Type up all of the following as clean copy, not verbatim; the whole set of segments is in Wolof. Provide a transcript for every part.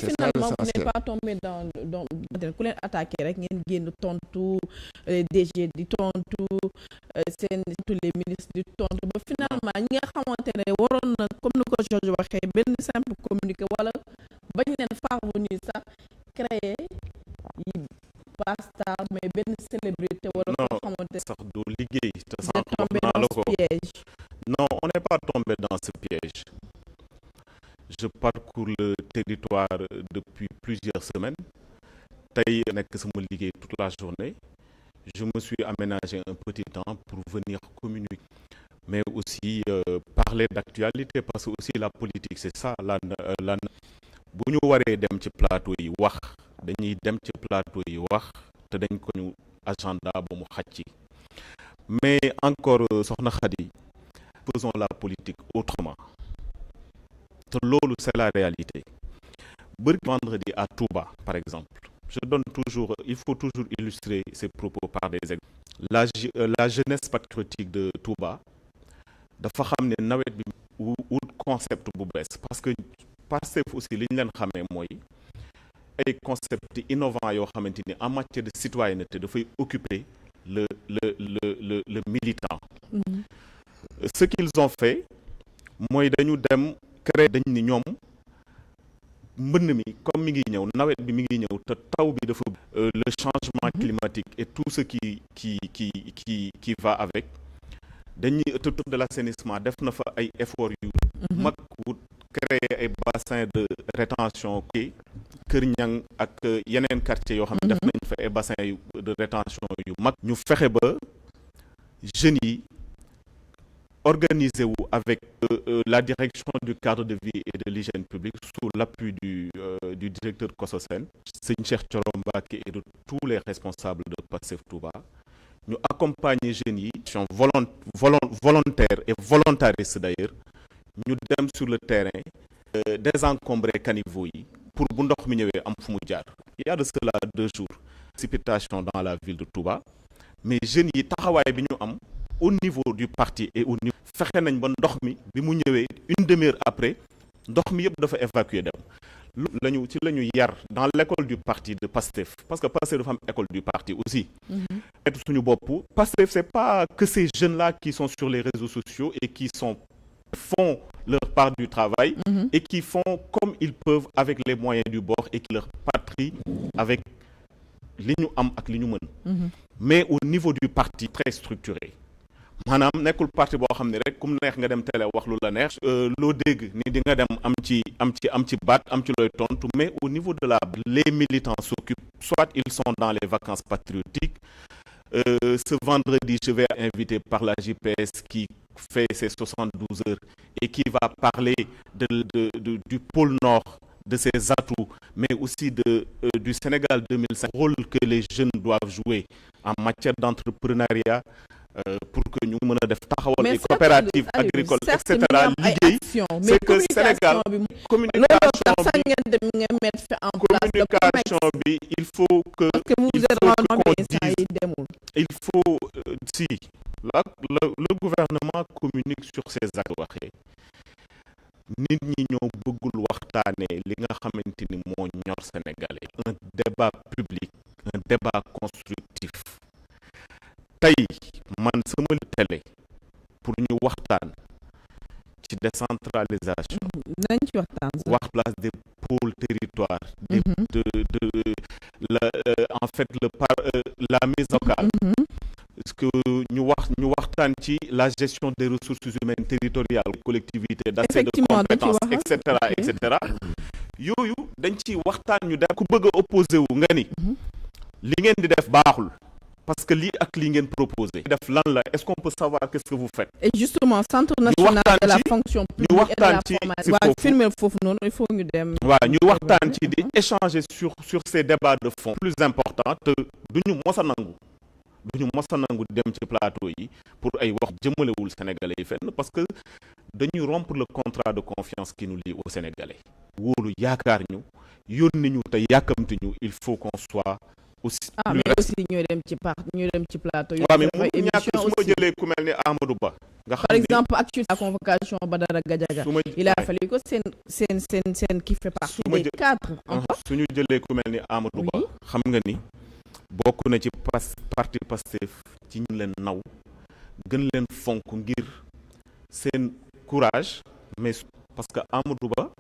et finalement vous n'êtes l'essentiel. pas tombé dans ku leen attaqué rek ngeen génn tontu DG di tontu seen tous les ministres di tontu ba finalement ñi nga xamante ne waroon na comme ni ko Georges waxee benn simple communiqué wala bañ leen parvenir sax créer yi basta mais benn célébrité wala non koo xamante ne sax du liggéey te vous sànq êtes tombé wax naa dans la ce ko. piège. Non, on n'est pas tombé dans ce piège. Je parcours le territoire depuis plusieurs semaines. Tey nekk sama liggéey toute la journée. Je me suis aménagé un petit temps pour venir communiquer, mais aussi parler d'actualité parce que aussi la politique c'est ça la bu ñu waree dem ci plateau yi wax dañuy dem ci plateau yi wax te dañ ko ñu agenda ba mu xaj ci mais encore soxna Khady faisons la politique autrement te loolu c'est la réalité. Bërki vendredi à Touba par exemple, je donne toujours, il faut toujours illustrer ces propos par des exemples. La jeunesse patriotique de Touba dafa xam ne nawet bi wut concept bu bees parce que Pastef aussi li ñu leen xamee mooy ay concept innovant yoo xamante ni en matière de citoyenneté dafay occuper le militant. Ce qu'ils ont fait mooy dañu dem créer dañ ni ñoom mbënn mi comme mi ngi ñëw nawet bi mi ngi ñëw te taw bi dafa le changement climatique et tout ce qui va avec dañuy autour de l'assainissement def na fa ay efforts yu mag wut créer ay bassins de rétention Kër Ñang ak yeneen quartiers yoo xam ne def nañ fa ay bassins de rétention yu mag ñu fexe ba jeunes yi organisé wu avec la direction du cadre de vie et de l'hygiène publique sous l'appui du directeur Kososen, Sëñ Cheikh Thioro Mbacké et de tous les responsables de Pastef Touba ñu accompagner jeunes yi volontaires et volontaristes d'ailleurs ñu dem sur le terrain désencombrer caniveaux yi pour bu ndox mi ñëwee am fu mu jaar. Il y a de cela 2 jours précipitation dans la ville de Touba mais jeunes yi taxawaay bi ñu am au niveau du parti et au niveau fexe nañ ba ndox mi bi mu ñëwee une demi-heure après ndox mi yëpp dafa évacuer dem lañu ci la ñu yar dans l'école du parti de Pastef parce que Pastef dafa am école du parti aussi et suñu bopp Pastef c'est pas que ces jeunes-là qui sont sur les réseaux sociaux et qui font leur part du travail et qui font comme ils peuvent avec les moyens du bord et qui leur patrient avec li ñu am ak li ñu mën mais au niveau du parti très structuré maanaam nekkul parti boo xam ne rek kum neex nga dem télé wax lu la neex loo dégg ni di nga dem am ci baat am ci looy tontu mais au niveau de les militants s'occupent soit ils sont dans les vacances patriotiques ce vendredi je vais inviter par la JPS qui fait ses 72 heures et qui va parler du pôle Nord, de ses atouts, mais aussi du Sénégal 2005, le rôle que les jeunes doivent jouer en matière d'entrepreneuriat pour que ñu mën a def taxawal ay coopératives agricoles et cetera liggéey c'est que Sénégal communication bi il faut que il faut si le gouvernement communique sur ses actes waxee nit ñi ñoo bëggul waxtaanee li nga xamante ni moo ñor Sénégalais un débat public un débat constructif tey man sama télé pour ñu waxtaan ci décentralisation nañ ci waxtaan wax place des pôles territoires en fait la mise locale parce que ñu waxtaan ci la gestion des ressources humaines territoriales collectivités d'accès de compétences et cetera yooyu dañ ci waxtaan ñu def ku bëgg a opposé wu nga ni li ngeen di def baaxul parce que lii ak lii ngeen proposé def lan la est-ce qu'on peut savoir qu'est-ce que vous faites et justement centre national de la fonction publique ñu waxtaan ci waaw filmer foofu noonu il faut ñu dem waaw ñu waxtaan ci di échanger sur ces débats de fond plus important te duñu mos a nangu dem ci plateau yi pour ay wax jëmalewul Sénégalais yi fenn parce que dañuy rompre le contrat de confiance qui nous lie aux Sénégalais wóolu yaakaar ñu yónni ñu te yàkkamti ñu il faut qu'on soit aussi mais aussi ñooy dem ci plateau yi. waaw mais mu ñàkk su ma jëlee ku mel ni Amadou Ba nga xam par exemple actuellement la convocation Badara Gadiaga il a fallu que seen qui fait partie des cadres su ñu jëlee ku mel ni Amadou Ba xam nga ni bokk na ci parti Pastef ci ñu leen naw gën leen fonk ngir seen courage mais parce que Amadou Ba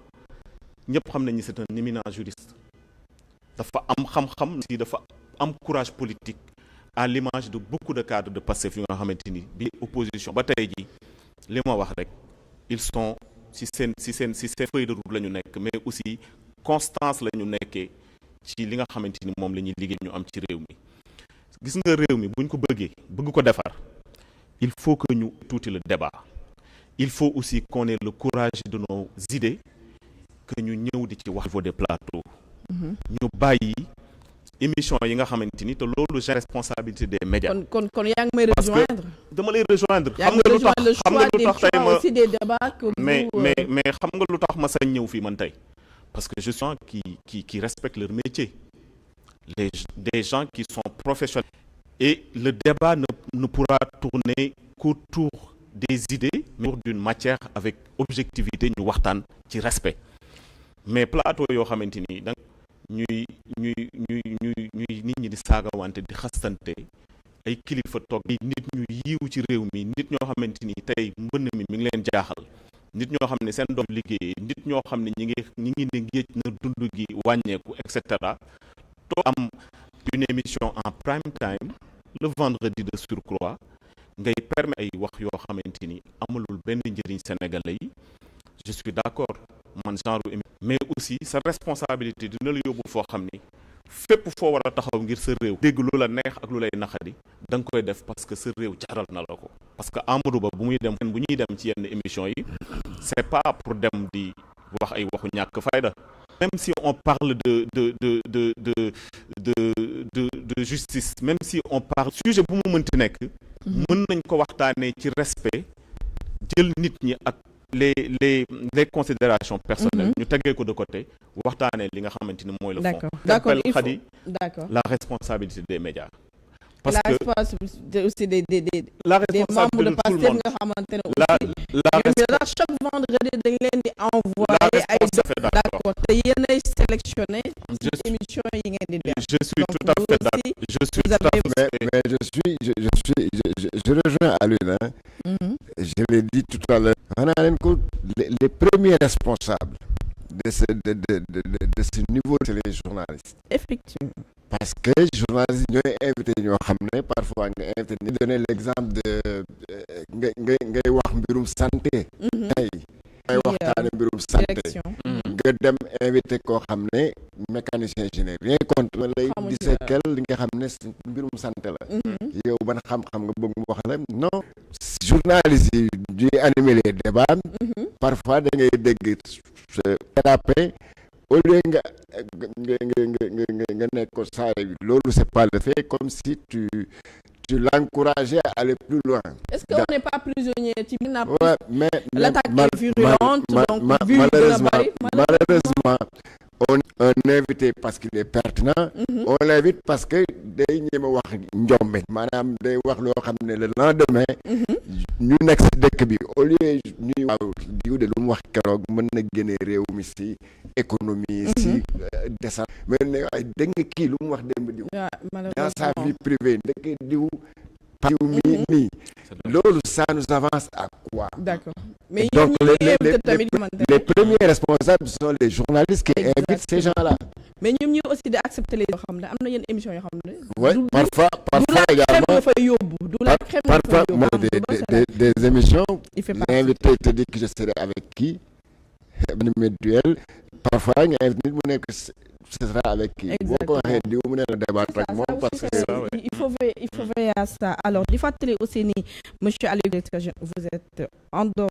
ñëpp xam nañ ni c'est un éminent juriste dafa am xam-xam si dafa am courage politique à l'image de beaucoup de cadres de Pastef yu nga xamante ni bi opposition ba tey ji li ma wax rek ils sont si seen feuille de route la ñu nekk mais aussi constance la ñu nekkee ci li nga xamante ni moom la ñuy liggéey ñu am ci réew mi gis nga réew mi buñ ko bëgg ko defar il faut que ñu tuuti le débat il faut aussi qu'on ait le courage de nos idées que ñu ñëw di ci wax au niveau des plateaux ñu bàyyi émission yi nga xamante ni te loolu j'ai responsabilité des médias. kon yaa ngi may rejoindre. dama lay rejoindre. xam nga lu tax tey ma aussi des débats que mais xam nga lu tax ma sañ ñëw fii man tey parce que je sens qui respectent leur métier des gens qui sont professionnels et le débat ne pourra tourner qu'autour des idées mais autour d'une matière avec objectivité ñu waxtaan ci respect mais plateau yoo xamante ni da ñuy nit ñi di saagawante di xastante ay kilifa toog nit ñu yiiw ci réew mi nit ñoo xamante ni tey mbënn mi ngi leen jaaxal nit ñoo xam ne seen doom liggéey nit ñoo xam ne ñi ngi ne géej na dund gi wàññeeku et cetera to am une émission en prime time le vendredi de surcroît ngay permettre ay wax yoo xamante ni amalul benn njëriñ sénégalais yi je suis d'accord man genre mais aussi sa responsabilité dina la yóbbu foo xam ni fépp foo war a taxaw ngir sa réew dégg lu la neex ak lu lay naqadi da nga koy def parce que sa réew jaral na la ko parce que Amadou Ba bu ñuy dem ci yenn émission yi c'est pas pour dem di wax ay waxu ñàkk fayda même si on parle de justice même si on parle sujet bu mu mënti nekk mën nañ ko waxtaanee ci respect jël nit ñi ak les considérations personnelles ñu tegee ko de côté waxtaanee li nga xamante ni mooy le fond d'accord Khady la responsabilité des médias parce que responsabilité aussi des membres de Pastef nga xamante ne aussi chaque vendredi dañ leen di envoyer ay d'accord te yéen ay sélectionné émission yi ngeen di def je suis tout à fait d'accord je rejoins Alioune je l'ai dit tout à l'heure xanaa leen ko les premiers responsables de ce niveau c'est les journalistes effectivement parce que journalistes ñooy invité ñoo xam ne parfois nga invité ni donner l'exemple de ngay wax mbirum santé tey ngay waxtaane mbirum santé nga dem invité koo xam ne mécanicien génie rien contre lay di sekkal li nga xam ne mbirum santé la yow ban xam-xam nga bëgg mu wax la non journalistes yi ñuy animer les débats parfois da ngay dégg thérapie au lieu nga nekk ko saare bi loolu c'est pas le fait comme si tu l'encourageais à aller plus loin. Est-ce qu'on n'est pas prisonnier ci ouais, mais l'attaque est virulente donc malheureusement un invité parce qu'il est pertinent on l'invite parce que day ñeme wax njombe maanaam day wax loo xam ne le lendemain ñu nekk si dëkk bi au lieu ñuy waaw diw de lu mu wax keroog mën na génne réew mi si économie si descente mais ne waaye dégg nga kii lu mu wax démb diw dans sa vie privée ndeke diw diw nii loolu ça nous avance à quoi? D'accord. Mais donc les premiers responsables sont les journalistes qui invitent ces gens-là. Mais ñoom ñu aussi di accepter les yoo xam ne am na yenn émission yoo xam ne. Oui, parfois également. Parfois des émissions. L'invité te dit que je serai avec qui? Une duel. Parfois nga invité mu nekk ce sera avec qui? Boo ko waxee diw mu ne la débattre ak moom parce que il faut veiller à ça. Alors di fàttali aussi ni monsieur Aliou Directeur, vous êtes en dehors